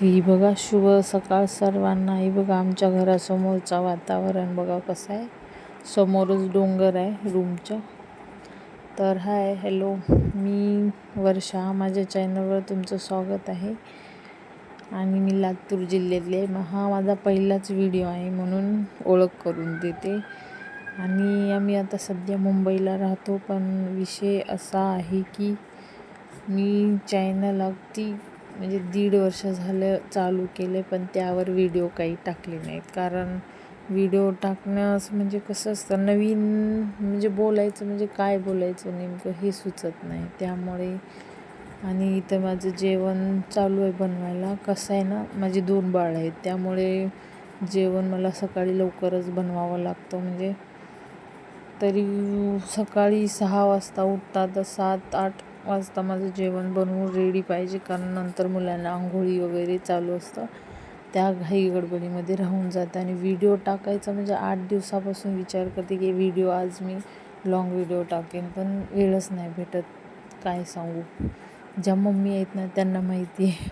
ही बघा, शुभ सकाळ सर्वांना. ही बघा, आमच्या घरासमोरचं वातावरण बघा कसं आहे. समोरच डोंगर आहे रूमच्या. तर हाय, हॅलो, मी वर्षा. माझ्या चॅनलवर तुमचं स्वागत आहे. आणि मी लातूर जिल्ह्यातली आहे. हा माझा पहिलाच व्हिडिओ आहे म्हणून ओळख करून देते. आणि आम्ही आता सध्या मुंबईला राहतो. पण विषय असा आहे की मी चॅनल अगदी म्हणजे 1.5 वर्ष झालं चालू केले, पण त्यावर व्हिडिओ काही टाकले नाहीत. कारण व्हिडिओ टाकणं म्हणजे कसं असतं, नवीन म्हणजे बोलायचं म्हणजे काय बोलायचं नेमकं हे सुचत नाही. त्यामुळे आणि इथं माझं जेवण चालू आहे बनवायला. कसं आहे ना, माझी 2 बाळं आहेत, त्यामुळे जेवण मला सकाळी लवकरच बनवावं लागतं. म्हणजे तरी सकाळी 6 वाजता उठतात, तर 7-8 वाजता माझं जेवण बनवून रेडी पाहिजे. कारण नंतर मुलांना आंघोळी वगैरे चालू असतं, त्या घाई गडबडीमध्ये राहून जातं. आणि व्हिडिओ टाकायचा म्हणजे 8 दिवसापासून विचार करते की व्हिडिओ आज मी लॉंग व्हिडिओ टाकेन, पण वेळच नाही भेटत. काय सांगू, ज्या मम्मी आहेत ना त्यांना माहिती आहे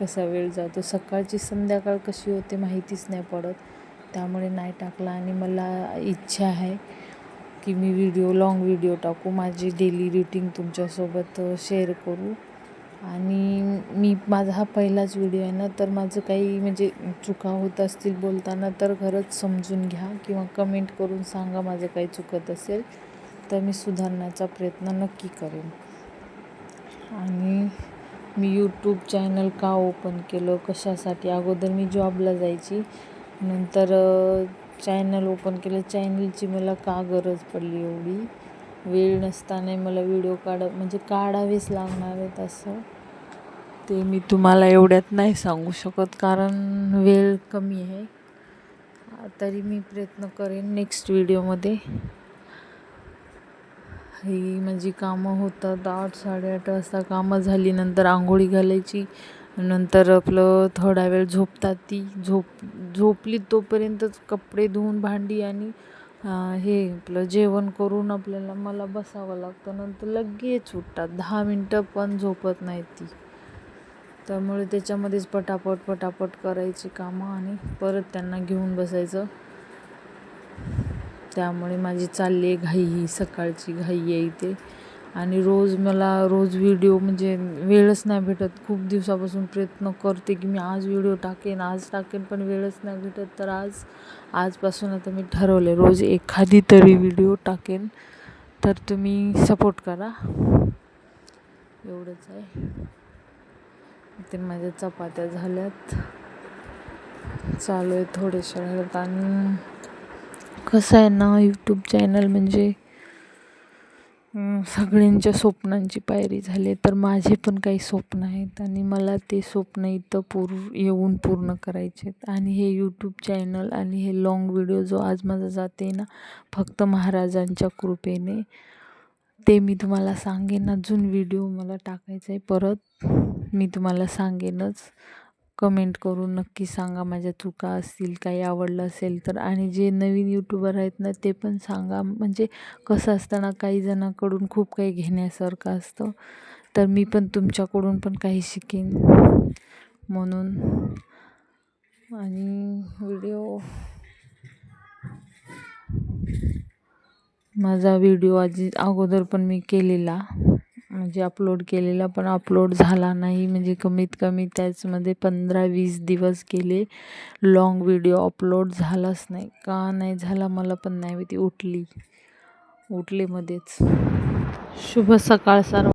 कसा वेळ जातो. सकाळची संध्याकाळ कशी होते माहितीच नाही पडत. त्यामुळे नाही टाकला. आणि मला इच्छा आहे की मी लॉंग व्हिडिओ टाकू, माझी डेली रुटीन तुमच्यासोबत शेअर करू. आणि माझा हा पहिलाच व्हिडिओ आहे ना, तर माझं काही म्हणजे चुका होत असतील बोलताना तर खरंच समजून घ्या किंवा कमेंट करून सांगा. माझं काही चुकत असेल तर मी सुधारण्याचा प्रयत्न नक्की करेन. आणि मी यूट्यूब चॅनल का ओपन केलं, कशासाठी? अगोदर मी जॉबला जायची, नंतर चॅनल ओपन केलं. चॅनलची मला का गरज पडली? एवढी वेळ नसताना मला व्हिडिओ म्हणजे काढावेच लागणार आहेत असं, ते मी तुम्हाला एवढ्यात नाही सांगू शकत कारण वेळ कमी आहे. तरी मी प्रयत्न करेन नेक्स्ट व्हिडिओमध्ये. ही माझी कामं होतात 8-8:30 वाजता. कामं झाली, नंतर आंघोळी घालायची, नंतर आपलं थोडा वेळ झोपतात. ती झोपली तोपर्यंतच कपडे धुवून, भांडी आणि हे आपलं जेवण करून मला बसावं लागतं. नंतर लगेच उठतात, 10 मिनटं पण झोपत नाहीत ती. त्यामुळे त्याच्यामध्येच पटापट करायची कामं आणि परत त्यांना घेऊन बसायचं. त्यामुळे माझी चालली आहे घाई, ही सकाळची घाई आहे इथे. आणि मला रोज व्हिडिओ म्हणजे वेळच नाही भेटत. खूप दिवसापासून प्रयत्न करते की मी आज व्हिडिओ टाकेन, पण वेळच नाही भेटत. तर आजपासून आता मी ठरवले रोज एखादी तरी व्हिडिओ टाकेन. तर तुम्ही सपोर्ट करा, एवढंच आहे. इथे माझ्या चपात्या झाल्यात, चालू आहे थोडेशा वेळात. आणि कसं आहे ना, यूट्यूब चॅनल म्हणजे सगळ्यांच्या स्वप्नांची पायरी झाली. तर माझे पण काही स्वप्न आहेत आणि मला ते स्वप्न इथं येऊन पूर्ण करायचे आहेत. आणि हे यूट्यूब चॅनल आणि हे लॉंग व्हिडिओ जो आज माझा जाते ना, फक्त महाराजांच्या कृपेने. ते मी तुम्हाला सांगेन. अजून व्हिडिओ मला टाकायचा आहे परत, मी तुम्हाला सांगेनच. कमेंट करून नक्की सांगा माझ्या चुका असतील, काही आवडलं असेल तर. आणि जे नवीन यूट्यूबर आहेत ना ते पण सांगा. म्हणजे कसं असतं ना, काही जणांकडून खूप काही घेण्यासारखं असतं, तर मी पण तुमच्याकडून पण काही शिकेन म्हणून. आणि माझा व्हिडिओ अगोदर पण मी केलेला, म्हणजे अपलोड केलेला, पण अपलोड झाला नाही. म्हणजे कमीत कमी त्याचमध्ये 15-20 दिवस गेले, लॉंग व्हिडिओ अपलोड झालाच नाही. का नाही झाला मला पण नाही माहिती. उठले मध्येच. शुभ सकाळ सर्व.